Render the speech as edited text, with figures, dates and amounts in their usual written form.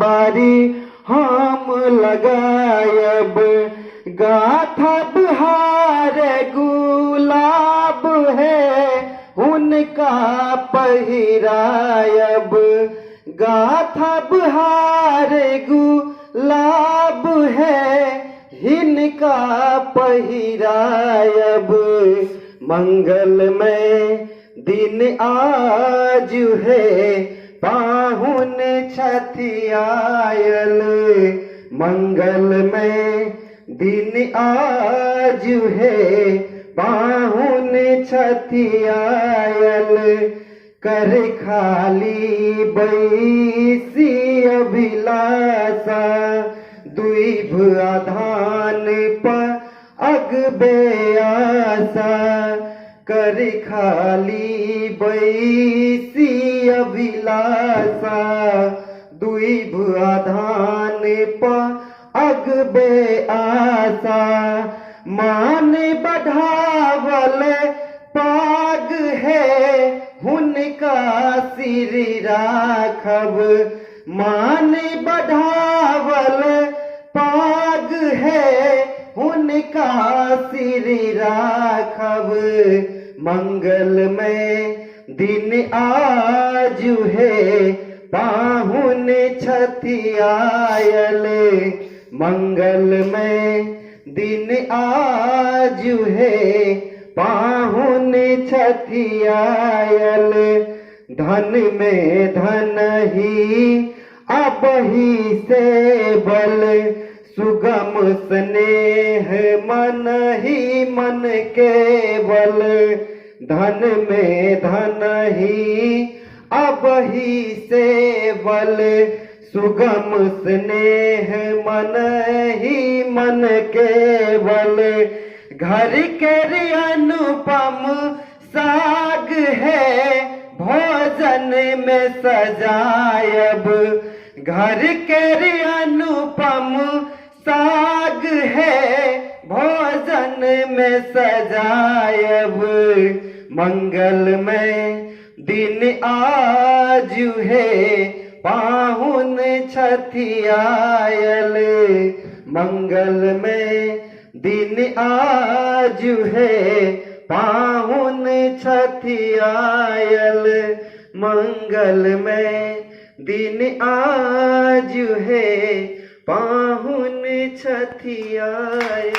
बारी हम लगायब, गाथा बहार गुलाब है उनका पहिरायब, गाथा बहार गुलाब है इनका पहिरायब। मंगलमय दिन आज है पाहुन छठियायल, मंगलमय दिन आज है पाहुन छठियायल। कर खाली बैसी अभिलाषा दुईभ आधान पर अगबे आशा, कर खाली बैसी अभिलाषा दुईभ आधान पर अगबे आशा। मान बढ़ावल पाग है उनका सिर राखब, मान बढ़ावल पाग है उनका सिर राखब। मंगलमय दिन आज है पाहुन छठियायल, मंगलमय दिन आज है पाहुन छठियायल। धन में धन ही अबही से बल, सुगम स्नेह मन ही मन केवल। धन में धन ही अबही से बल, सुगम स्नेह मन ही मन केवल। घर के अनुपम साग है भोजन में सजायब, घर के अनुपम साग है भोजन में सजायब। मंगलमय दिन आज है पाहुन छठियायल, मंगलमय दिन आज है पाहुन छठियायल, मंगलमय दिन आज है पाहुन छठियायल।